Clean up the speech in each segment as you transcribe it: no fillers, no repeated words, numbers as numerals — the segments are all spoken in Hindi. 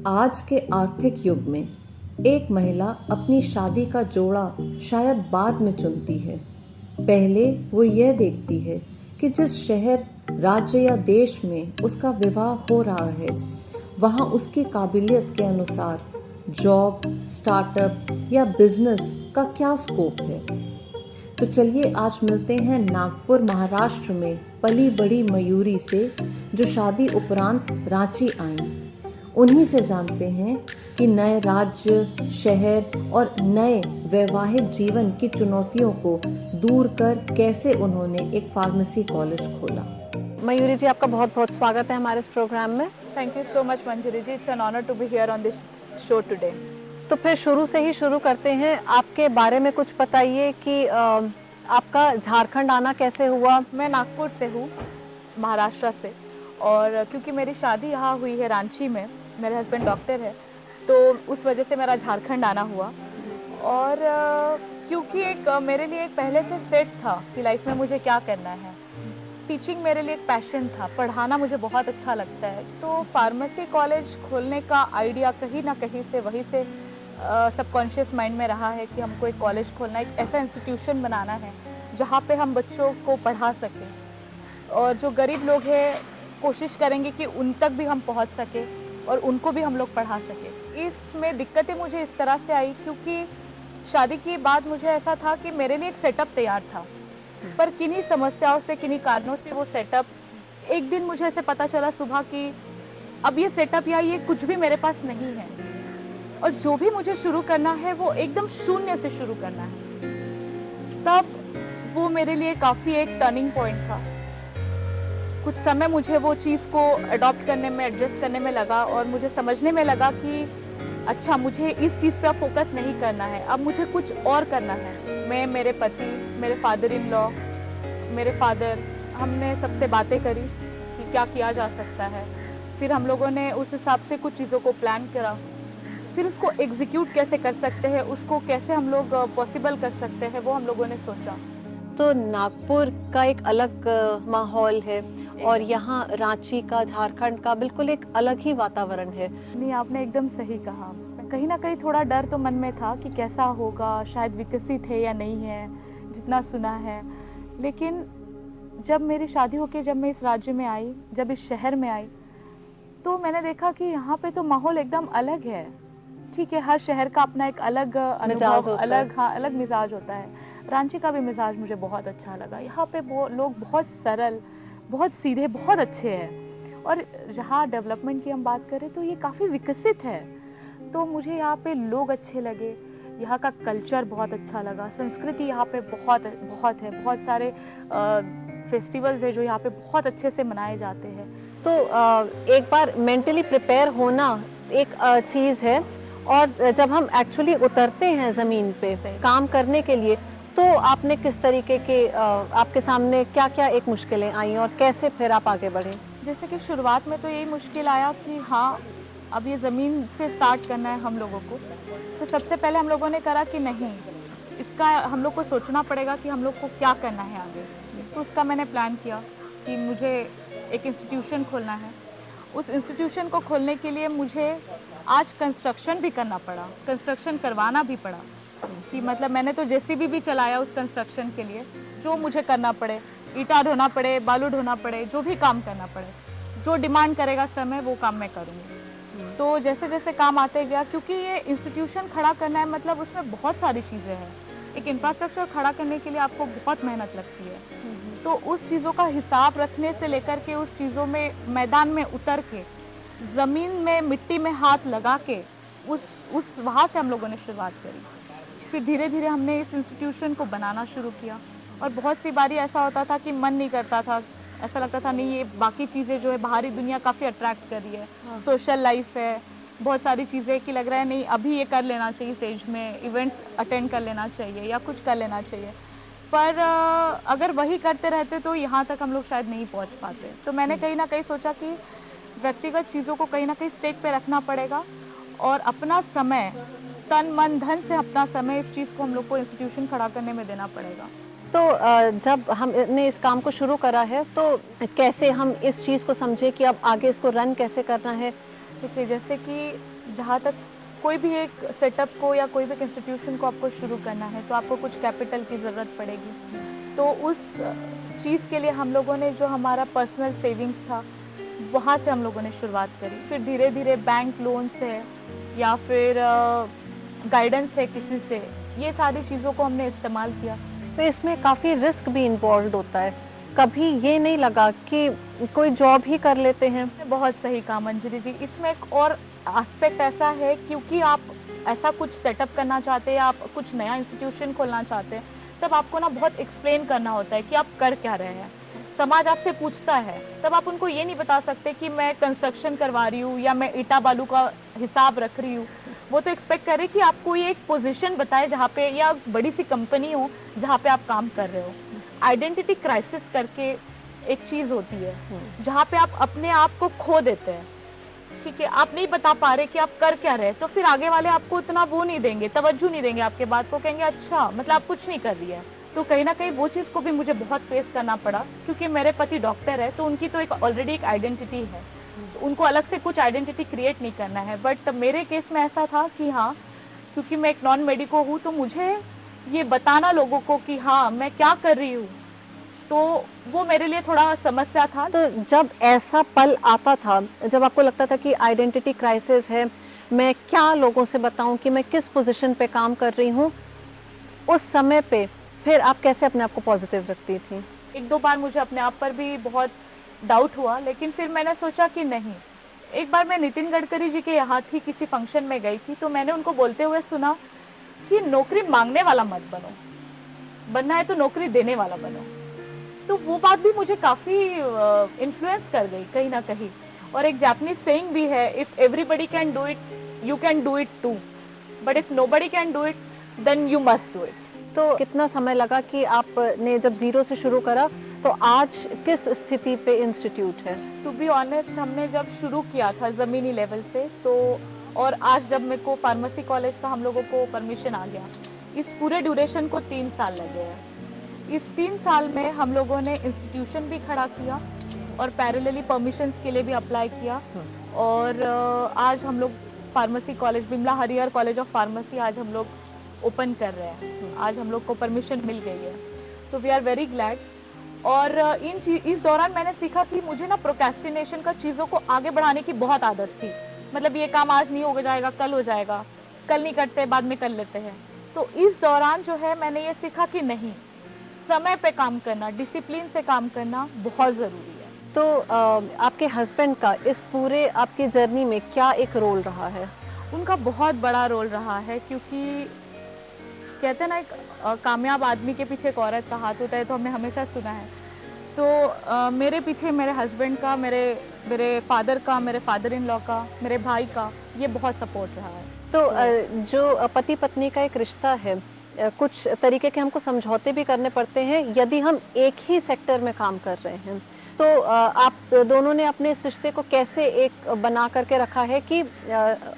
आज के आर्थिक युग में एक महिला अपनी शादी का जोड़ा शायद बाद में चुनती है। पहले वो यह देखती है कि जिस शहर, राज्य या देश में उसका विवाह हो रहा है, वहाँ उसकी काबिलियत के अनुसार जॉब, स्टार्टअप या बिजनेस का क्या स्कोप है। तो चलिए आज मिलते हैं नागपुर, महाराष्ट्र में पली बड़ी मयूरी से, जो शादी उपरांत रांची आईं। उन्हीं से जानते हैं कि नए राज्य, शहर और नए वैवाहिक जीवन की चुनौतियों को दूर कर कैसे उन्होंने एक फार्मेसी कॉलेज खोला। मयूरी जी, आपका बहुत बहुत स्वागत है हमारे इस प्रोग्राम में। Thank you so much Manjari ji, it's an honour to be here on this show today. तो फिर शुरू से ही शुरू करते हैं। आपके बारे में कुछ बताइए कि आपका झारखंड आना कैसे हुआ। मैं नागपुर से हूँ, महाराष्ट्र से, और क्योंकि मेरी शादी यहाँ हुई है रांची में, मेरे हस्बैंड डॉक्टर है, तो उस वजह से मेरा झारखंड आना हुआ। और क्योंकि एक मेरे लिए एक पहले से सेट था कि लाइफ में मुझे क्या करना है। टीचिंग मेरे लिए एक पैशन था, पढ़ाना मुझे बहुत अच्छा लगता है। तो फार्मेसी कॉलेज खोलने का आइडिया कहीं ना कहीं से वहीं से सबकॉन्शियस माइंड में रहा है कि हमको एक कॉलेज खोलना, एक ऐसा इंस्टीट्यूशन बनाना है जहाँ पे हम बच्चों को पढ़ा सकें, और जो गरीब लोग हैं कोशिश करेंगे कि उन तक भी हम पहुँच सके और उनको भी हम लोग पढ़ा सकें। इसमें दिक्कतें मुझे इस तरह से आई क्योंकि शादी के बाद मुझे ऐसा था कि मेरे लिए एक सेटअप तैयार था, पर किन्हीं समस्याओं से, किन्हीं कारणों से वो सेटअप, एक दिन मुझे ऐसे पता चला सुबह कि अब ये सेटअप या ये कुछ भी मेरे पास नहीं है, और जो भी मुझे शुरू करना है वो एकदम शून्य से शुरू करना है। तब वो मेरे लिए काफ़ी एक टर्निंग पॉइंट था। कुछ समय मुझे वो चीज़ को अडॉप्ट करने में, एडजस्ट करने में लगा, और मुझे समझने में लगा कि अच्छा, मुझे इस चीज़ पे अब फोकस नहीं करना है, अब मुझे कुछ और करना है। मैं, मेरे पति, मेरे फादर इन लॉ, मेरे फादर, हमने सबसे बातें करी कि क्या किया जा सकता है। फिर हम लोगों ने उस हिसाब से कुछ चीज़ों को प्लान करा, फिर उसको एग्जीक्यूट कैसे कर सकते हैं, उसको कैसे हम लोग पॉसिबल कर सकते हैं, वो हम लोगों ने सोचा। तो नागपुर का एक अलग माहौल है और यहाँ रांची का, झारखंड का बिल्कुल एक अलग ही वातावरण है। नहीं, आपने एकदम सही कहा। कहीं ना कहीं थोड़ा डर तो मन में था कि कैसा होगा, शायद विकसित है या नहीं है, जितना सुना है। लेकिन जब मेरी शादी होके जब मैं इस राज्य में आई, जब इस शहर में आई, तो मैंने देखा कि यहाँ पे तो माहौल एकदम अलग है। ठीक है, हर शहर का अपना एक अलग अनुभव, अलग मिजाज होता है। रांची का भी मिजाज मुझे बहुत अच्छा लगा। यहाँ पे लोग बहुत सरल, बहुत सीधे, बहुत अच्छे हैं, और जहाँ डेवलपमेंट की हम बात करें तो ये काफ़ी विकसित है। तो मुझे यहाँ पे लोग अच्छे लगे, यहाँ का कल्चर बहुत अच्छा लगा, संस्कृति यहाँ पे बहुत बहुत है, बहुत सारे फेस्टिवल्स है जो यहाँ पे बहुत अच्छे से मनाए जाते हैं। तो एक बार मेंटली प्रिपेयर होना एक चीज़ है, और जब हम एक्चुअली उतरते हैं ज़मीन पे काम करने के लिए, तो आपने किस तरीके के आपके सामने क्या क्या एक मुश्किलें आई और कैसे फिर आप आगे बढ़े। जैसे कि शुरुआत में तो यही मुश्किल आया कि हाँ, अब ये ज़मीन से स्टार्ट करना है हम लोगों को। तो सबसे पहले हम लोगों ने करा कि नहीं, इसका हम लोग को सोचना पड़ेगा कि हम लोग को क्या करना है आगे। तो उसका मैंने प्लान किया कि मुझे एक इंस्टीट्यूशन खोलना है। उस इंस्टीट्यूशन को खोलने के लिए मुझे आज कंस्ट्रक्शन भी करना पड़ा, कंस्ट्रक्शन करवाना भी पड़ा, कि मतलब मैंने तो जेसीबी भी चलाया उस कंस्ट्रक्शन के लिए। जो मुझे करना पड़े, ईंटा ढोना पड़े, बालू ढोना पड़े, जो भी काम करना पड़े, जो डिमांड करेगा समय, वो काम मैं करूँगी। तो जैसे जैसे काम आते गया, क्योंकि ये इंस्टीट्यूशन खड़ा करना है, मतलब उसमें बहुत सारी चीज़ें हैं। एक इंफ्रास्ट्रक्चर खड़ा करने के लिए आपको बहुत मेहनत लगती है। तो उस चीज़ों का हिसाब रखने से लेकर के, उस चीज़ों में मैदान में उतर के, ज़मीन में मिट्टी में हाथ लगा के, उस वहाँ से हम लोगों ने शुरुआत करी। फिर धीरे धीरे हमने इस इंस्टीट्यूशन को बनाना शुरू किया, और बहुत सी बारी ऐसा होता था कि मन नहीं करता था, ऐसा लगता था नहीं, ये बाकी चीज़ें जो है, बाहरी दुनिया काफ़ी अट्रैक्ट कर रही है, सोशल लाइफ है, बहुत सारी चीज़ें कि लग रहा है नहीं, अभी ये कर लेना चाहिए, इस एज में इवेंट्स अटेंड कर लेना चाहिए या कुछ कर लेना चाहिए। पर अगर वही करते रहते तो यहाँ तक हम लोग शायद नहीं पहुँच पाते। तो मैंने कहीं ना कहीं सोचा कि व्यक्तिगत चीज़ों को कहीं ना कहीं स्टेक पे रखना पड़ेगा, और अपना समय, तन मन धन से अपना समय इस चीज़ को हम लोग को इंस्टीट्यूशन खड़ा करने में देना पड़ेगा। तो जब हमने इस काम को शुरू करा है, तो कैसे हम इस चीज़ को समझे कि अब आगे इसको रन कैसे करना है। देखिए, जैसे कि जहाँ तक कोई भी एक सेटअप को या कोई भी एक इंस्टीट्यूशन को आपको शुरू करना है तो आपको कुछ कैपिटल की ज़रूरत पड़ेगी। तो उस चीज़ के लिए हम लोगों ने जो हमारा पर्सनल सेविंग्स था वहाँ से हम लोगों ने शुरुआत करी। फिर धीरे धीरे बैंक लोन से या फिर गाइडेंस है किसी से, ये सारी चीज़ों को हमने इस्तेमाल किया। तो इसमें काफ़ी रिस्क भी इन्वॉल्व होता है, कभी ये नहीं लगा कि कोई जॉब ही कर लेते हैं? बहुत सही कहा मंजरी जी। इसमें एक और एस्पेक्ट ऐसा है, क्योंकि आप ऐसा कुछ सेटअप करना चाहते हैं, आप कुछ नया इंस्टीट्यूशन खोलना चाहते हैं, तब आपको ना बहुत एक्सप्लेन करना होता है कि आप कर क्या रहे हैं। समाज आपसे पूछता है, तब आप उनको ये नहीं बता सकते कि मैं कंस्ट्रक्शन करवा रही हूँ या मैं ईटा बालू का हिसाब रख रही हूँ। वो तो एक्सपेक्ट करे कि आप कोई एक पोजीशन बताए जहाँ पे, या बड़ी सी कंपनी हो जहाँ पे आप काम कर रहे हो। आइडेंटिटी क्राइसिस करके एक चीज़ होती है जहाँ पे आप अपने आप को खो देते हैं। ठीक है, आप नहीं बता पा रहे कि आप कर क्या रहे, तो फिर आगे वाले आपको उतना वो नहीं देंगे, तवज्जो नहीं देंगे आपके बात को, कहेंगे अच्छा मतलब आप कुछ नहीं कर रही है। तो कहीं ना कहीं वो चीज़ को भी मुझे बहुत फेस करना पड़ा, क्योंकि मेरे पति डॉक्टर है तो उनकी तो एक ऑलरेडी एक आइडेंटिटी है, तो उनको अलग से कुछ आइडेंटिटी क्रिएट नहीं करना है। बट मेरे केस में ऐसा था कि हाँ, क्योंकि मैं एक नॉन मेडिको हूँ तो मुझे ये बताना लोगों को कि हाँ मैं क्या कर रही हूँ, तो वो मेरे लिए थोड़ा समस्या था। तो जब ऐसा पल आता था, जब आपको लगता था कि आइडेंटिटी क्राइसिस है, मैं क्या लोगों से बताऊं कि मैं किस पोजीशन पे काम कर रही हूं, उस समय पे फिर आप कैसे अपने आप को पॉजिटिव रखती थी? एक दो बार मुझे अपने आप पर भी बहुत डाउट हुआ, लेकिन फिर मैंने सोचा कि नहीं। एक बार मैं नितिन गडकरी जी के यहाँ थी, किसी फंक्शन में गई थी, तो मैंने उनको बोलते हुए सुना कि नौकरी मांगने वाला मत बनो, बनना है तो नौकरी देने वाला बनो। तो वो बात भी मुझे काफ़ी इन्फ्लुएंस कर गई कहीं ना कहीं। और एक जापानीज सेइंग भी है, if everybody can do it you can do it too, but if nobody can do it then you must do it. तो कितना समय लगा कि आपने जब जीरो से शुरू करा, तो आज किस स्थिति पे इंस्टीट्यूट है? टू बी ऑनेस्ट, हमने जब शुरू किया था ज़मीनी लेवल से, तो और आज जब मेरे को फार्मेसी कॉलेज का हम लोगों को परमिशन आ गया, इस पूरे ड्यूरेशन को 3 साल लगे हैं। इस 3 साल में हम लोगों ने इंस्टीट्यूशन भी खड़ा किया और पैरेलली परमिशंस के लिए भी अप्लाई किया। और आज हम लोग pharmacy college, Bimla Harihar college of pharmacy आज हम लोग ओपन कर रहे हैं। आज हम लोग को परमिशन मिल गई है, तो वी आर वेरी ग्लैड। और इस दौरान मैंने सीखा कि मुझे ना प्रोक्रेस्टिनेशन का, चीज़ों को आगे बढ़ाने की बहुत आदत थी। मतलब ये काम आज नहीं हो जाएगा, कल हो जाएगा, कल नहीं करते बाद में कर लेते हैं। तो इस दौरान जो है मैंने ये सीखा कि नहीं, समय पे काम करना, डिसिप्लिन से काम करना बहुत ज़रूरी है। तो आपके हस्बैंड का इस पूरे आपकी जर्नी में क्या एक रोल रहा है? उनका बहुत बड़ा रोल रहा है, क्योंकि कहते हैं ना, एक कामयाब आदमी के पीछे एक औरत का हाथ होता है, तो हमने हमेशा सुना है। तो मेरे पीछे मेरे हस्बैंड का, मेरे फादर का, मेरे फादर इन लॉ का, मेरे भाई का ये बहुत सपोर्ट रहा है। तो जो पति पत्नी का एक रिश्ता है, कुछ तरीके के हमको समझौते भी करने पड़ते हैं यदि हम एक ही सेक्टर में काम कर रहे हैं। तो आप दोनों ने अपने इस रिश्ते को कैसे एक बना करके रखा है कि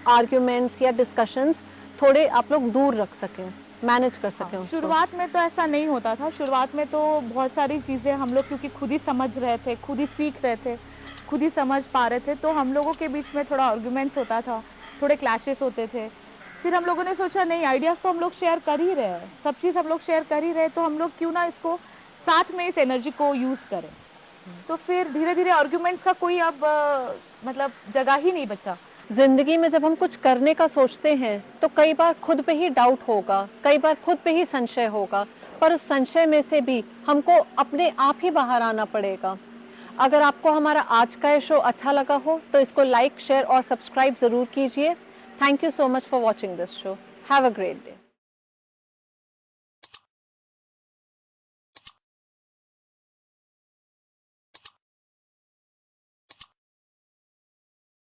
आर्ग्यूमेंट्स या डिस्कशंस थोड़े आप लोग दूर रख सकें, मैनेज कर सकें उसको? शुरुआत में तो ऐसा नहीं होता था। शुरुआत में तो बहुत सारी चीज़ें हम लोग, क्योंकि खुद ही समझ रहे थे, खुद ही सीख रहे थे, खुद ही समझ पा रहे थे, तो हम लोगों के बीच में थोड़ा आर्ग्यूमेंट्स होता था, थोड़े क्लैशेस होते थे। फिर हम लोगों ने सोचा नहीं, आइडियाज़ तो हम लोग शेयर कर ही रहे हैं, सब चीज़ हम लोग शेयर कर ही रहे हैं, तो हम लोग क्यों ना इसको साथ में इस एनर्जी को यूज़ करें। तो फिर धीरे धीरे आर्ग्यूमेंट्स का कोई अब मतलब जगह ही नहीं बचा। जिंदगी में जब हम कुछ करने का सोचते हैं तो कई बार खुद पे ही डाउट होगा, कई बार खुद पे ही संशय होगा, पर उस संशय में से भी हमको अपने आप ही बाहर आना पड़ेगा। अगर आपको हमारा आज का ये शो अच्छा लगा हो तो इसको लाइक, शेयर और सब्सक्राइब ज़रूर कीजिए। Thank you so much for watching this show. Have a great day.